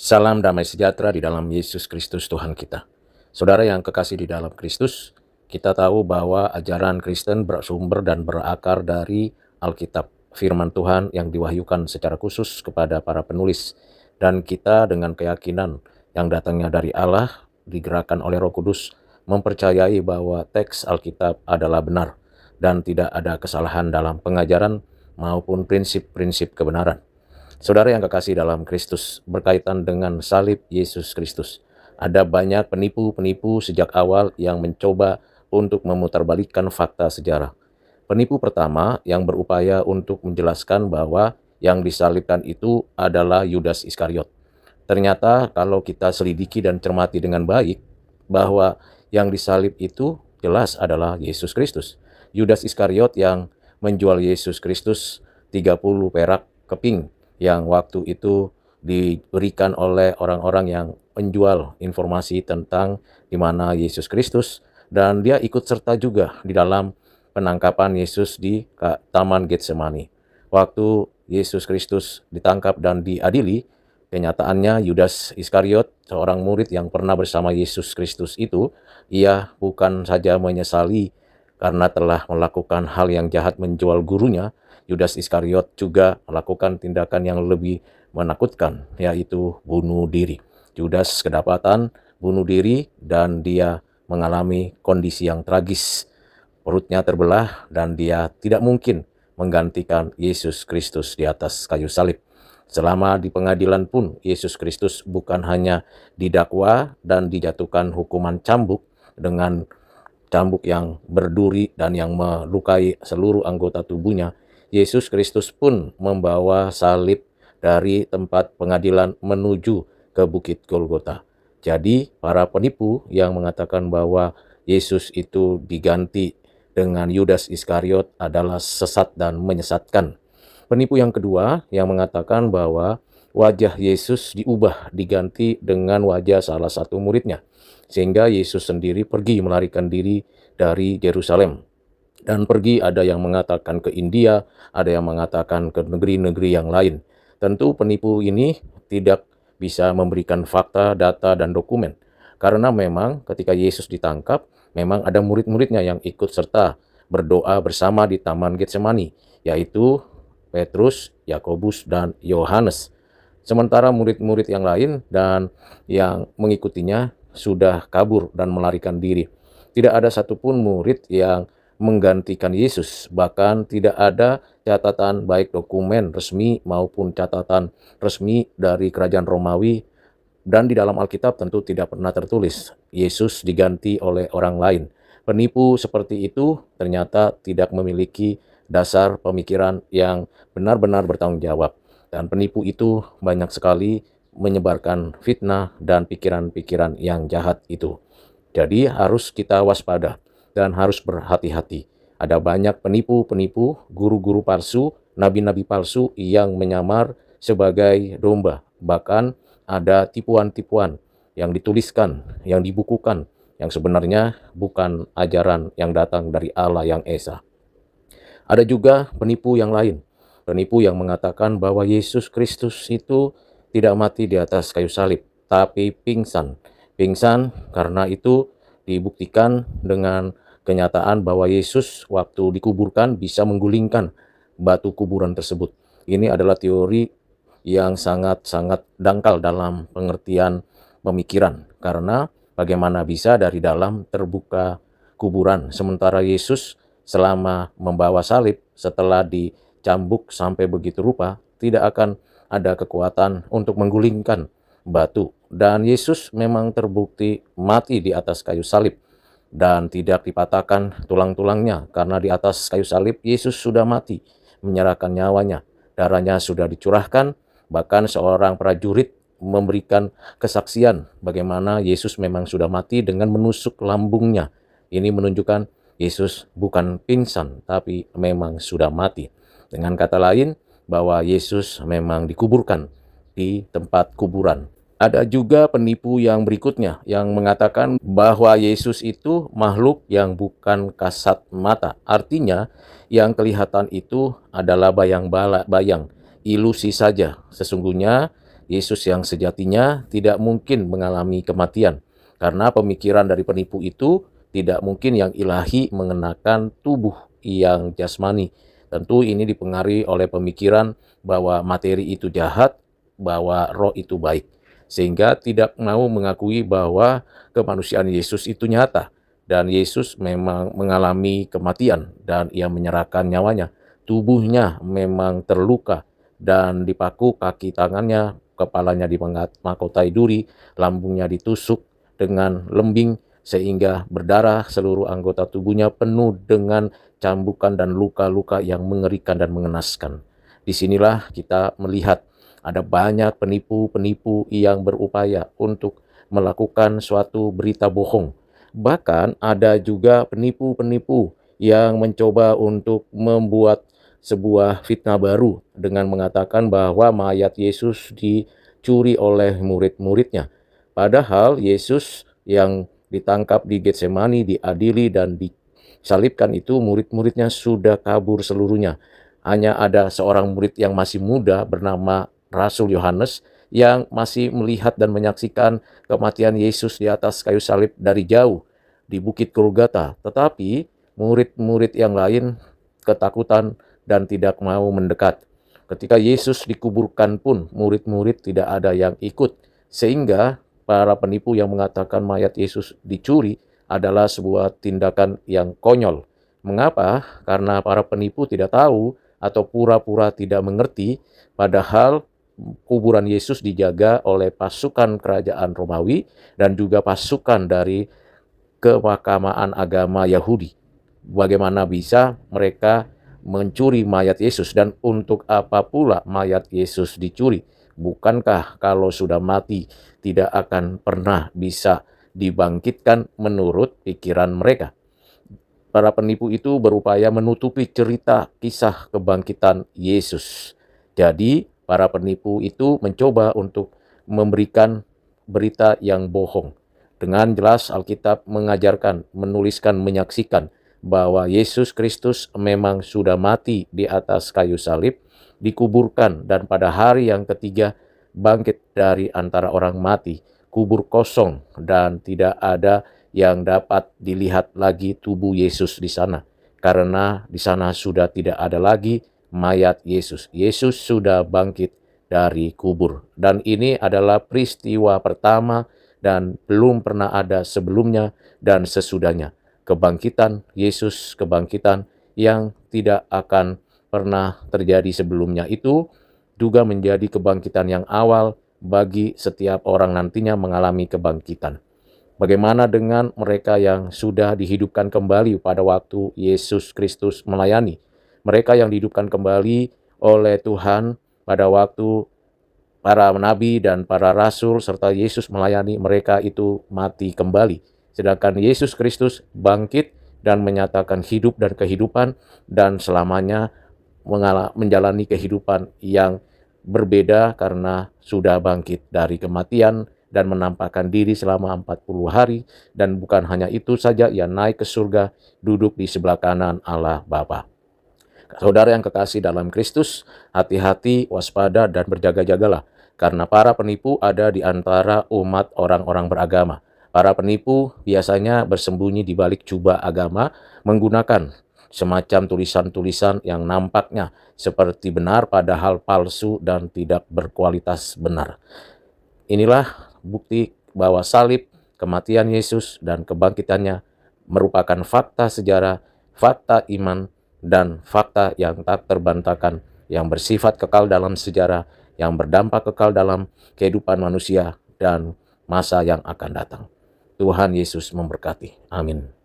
Salam damai sejahtera di dalam Yesus Kristus Tuhan kita. Saudara yang kekasih di dalam Kristus, kita tahu bahwa ajaran Kristen bersumber dan berakar dari Alkitab, firman Tuhan yang diwahyukan secara khusus kepada para penulis. Dan kita dengan keyakinan yang datangnya dari Allah, digerakkan oleh Roh Kudus, mempercayai bahwa teks Alkitab adalah benar dan tidak ada kesalahan dalam pengajaran maupun prinsip-prinsip kebenaran. Saudara yang kekasih dalam Kristus, berkaitan dengan salib Yesus Kristus, ada banyak penipu-penipu sejak awal yang mencoba untuk memutarbalikkan fakta sejarah. Penipu pertama yang berupaya untuk menjelaskan bahwa yang disalibkan itu adalah Yudas Iskariot. Ternyata kalau kita selidiki dan cermati dengan baik, bahwa yang disalib itu jelas adalah Yesus Kristus. Yudas Iskariot yang menjual Yesus Kristus 30 perak keping yang waktu itu diberikan oleh orang-orang yang menjual informasi tentang di mana Yesus Kristus, dan dia ikut serta juga di dalam penangkapan Yesus di Taman Getsemani. Waktu Yesus Kristus ditangkap dan diadili, kenyataannya Yudas Iskariot, seorang murid yang pernah bersama Yesus Kristus itu, ia bukan saja menyesali karena telah melakukan hal yang jahat menjual gurunya. Yudas Iskariot juga melakukan tindakan yang lebih menakutkan, yaitu bunuh diri. Yudas kedapatan bunuh diri dan dia mengalami kondisi yang tragis. Perutnya terbelah dan dia tidak mungkin menggantikan Yesus Kristus di atas kayu salib. Selama di pengadilan pun, Yesus Kristus bukan hanya didakwa dan dijatuhkan hukuman cambuk dengan cambuk yang berduri dan yang melukai seluruh anggota tubuhnya. Yesus Kristus pun membawa salib dari tempat pengadilan menuju ke Bukit Golgota. Jadi para penipu yang mengatakan bahwa Yesus itu diganti dengan Yudas Iskariot adalah sesat dan menyesatkan. Penipu yang kedua yang mengatakan bahwa wajah Yesus diubah, diganti dengan wajah salah satu muridnya, sehingga Yesus sendiri pergi melarikan diri dari Yerusalem. Dan pergi, ada yang mengatakan ke India, ada yang mengatakan ke negeri-negeri yang lain. Tentu penipu ini tidak bisa memberikan fakta, data, dan dokumen. Karena memang ketika Yesus ditangkap, memang ada murid-muridnya yang ikut serta berdoa bersama di Taman Getsemani, yaitu Petrus, Yakobus, dan Yohanes. Sementara murid-murid yang lain dan yang mengikutinya sudah kabur dan melarikan diri. Tidak ada satupun murid yang menggantikan Yesus, bahkan tidak ada catatan baik dokumen resmi maupun catatan resmi dari kerajaan Romawi, dan di dalam Alkitab tentu tidak pernah tertulis Yesus diganti oleh orang lain. Penipu seperti itu ternyata tidak memiliki dasar pemikiran yang benar-benar bertanggung jawab, dan penipu itu banyak sekali menyebarkan fitnah dan pikiran-pikiran yang jahat itu. Jadi harus kita waspada dan harus berhati-hati. Ada banyak penipu-penipu, guru-guru palsu, nabi-nabi palsu yang menyamar sebagai domba. Bahkan ada tipuan-tipuan yang dituliskan, yang dibukukan, yang sebenarnya bukan ajaran yang datang dari Allah yang Esa. Ada juga penipu yang lain, penipu yang mengatakan bahwa Yesus Kristus itu tidak mati di atas kayu salib, tapi pingsan. Pingsan karena itu dibuktikan dengan kenyataan bahwa Yesus waktu dikuburkan bisa menggulingkan batu kuburan tersebut. Ini adalah teori yang sangat-sangat dangkal dalam pengertian pemikiran, karena bagaimana bisa dari dalam terbuka kuburan, sementara Yesus selama membawa salib setelah dicambuk sampai begitu rupa tidak akan ada kekuatan untuk menggulingkan batu. Dan Yesus memang terbukti mati di atas kayu salib dan tidak dipatahkan tulang-tulangnya, karena di atas kayu salib Yesus sudah mati, menyerahkan nyawanya, darahnya sudah dicurahkan. Bahkan seorang prajurit memberikan kesaksian bagaimana Yesus memang sudah mati dengan menusuk lambungnya. Ini menunjukkan Yesus bukan pingsan, tapi memang sudah mati. Dengan kata lain, bahwa Yesus memang dikuburkan di tempat kuburan. Ada juga penipu yang berikutnya yang mengatakan bahwa Yesus itu makhluk yang bukan kasat mata. Artinya yang kelihatan itu adalah bayang-bayang, ilusi saja. Sesungguhnya Yesus yang sejatinya tidak mungkin mengalami kematian, karena pemikiran dari penipu itu tidak mungkin yang ilahi mengenakan tubuh yang jasmani. Tentu ini dipengaruhi oleh pemikiran bahwa materi itu jahat, bahwa roh itu baik. Sehingga tidak mau mengakui bahwa kemanusiaan Yesus itu nyata. Dan Yesus memang mengalami kematian dan ia menyerahkan nyawanya. Tubuhnya memang terluka dan dipaku kaki tangannya, kepalanya dimahkotai duri, lambungnya ditusuk dengan lembing sehingga berdarah, seluruh anggota tubuhnya penuh dengan cambukan dan luka-luka yang mengerikan dan mengenaskan. Disinilah kita melihat ada banyak penipu-penipu yang berupaya untuk melakukan suatu berita bohong. Bahkan ada juga penipu-penipu yang mencoba untuk membuat sebuah fitnah baru dengan mengatakan bahwa mayat Yesus dicuri oleh murid-muridnya. Padahal Yesus yang ditangkap di Getsemani, diadili dan disalibkan itu murid-muridnya sudah kabur seluruhnya. Hanya ada seorang murid yang masih muda bernama Rasul Yohanes yang masih melihat dan menyaksikan kematian Yesus di atas kayu salib dari jauh di Bukit Golgota. Tetapi murid-murid yang lain ketakutan dan tidak mau mendekat. Ketika Yesus dikuburkan pun murid-murid tidak ada yang ikut, sehingga para penipu yang mengatakan mayat Yesus dicuri adalah sebuah tindakan yang konyol. Mengapa? Karena para penipu tidak tahu atau pura-pura tidak mengerti, padahal kuburan Yesus dijaga oleh pasukan kerajaan Romawi dan juga pasukan dari kemakaman agama Yahudi. Bagaimana bisa mereka mencuri mayat Yesus, dan untuk apa pula mayat Yesus dicuri? Bukankah kalau sudah mati tidak akan pernah bisa dibangkitkan menurut pikiran mereka? Para penipu itu berupaya menutupi cerita kisah kebangkitan Yesus. Jadi para penipu itu mencoba untuk memberikan berita yang bohong. Dengan jelas Alkitab mengajarkan, menuliskan, menyaksikan bahwa Yesus Kristus memang sudah mati di atas kayu salib, dikuburkan, dan pada hari yang ketiga bangkit dari antara orang mati. Kubur kosong dan tidak ada yang dapat dilihat lagi tubuh Yesus di sana. Karena di sana sudah tidak ada lagi mayat Yesus. Yesus sudah bangkit dari kubur. Dan ini adalah peristiwa pertama dan belum pernah ada sebelumnya dan sesudahnya. Kebangkitan Yesus, kebangkitan yang tidak akan pernah terjadi sebelumnya itu juga menjadi kebangkitan yang awal bagi setiap orang nantinya mengalami kebangkitan. Bagaimana dengan mereka yang sudah dihidupkan kembali pada waktu Yesus Kristus melayani? Mereka yang dihidupkan kembali oleh Tuhan pada waktu para nabi dan para rasul serta Yesus melayani, mereka itu mati kembali. Sedangkan Yesus Kristus bangkit dan menyatakan hidup dan kehidupan dan selamanya menjalani kehidupan yang berbeda karena sudah bangkit dari kematian dan menampakkan diri selama 40 hari. Dan bukan hanya itu saja, ia naik ke surga, duduk di sebelah kanan Allah Bapa. Saudara yang kekasih dalam Kristus, hati-hati, waspada, dan berjaga-jagalah, karena para penipu ada di antara umat orang-orang beragama. Para penipu biasanya bersembunyi di balik jubah agama, menggunakan semacam tulisan-tulisan yang nampaknya seperti benar padahal palsu dan tidak berkualitas benar. Inilah bukti bahwa salib, kematian Yesus, dan kebangkitannya merupakan fakta sejarah, fakta iman, dan fakta yang tak terbantahkan, yang bersifat kekal dalam sejarah, yang berdampak kekal dalam kehidupan manusia dan masa yang akan datang. Tuhan Yesus memberkati. Amin.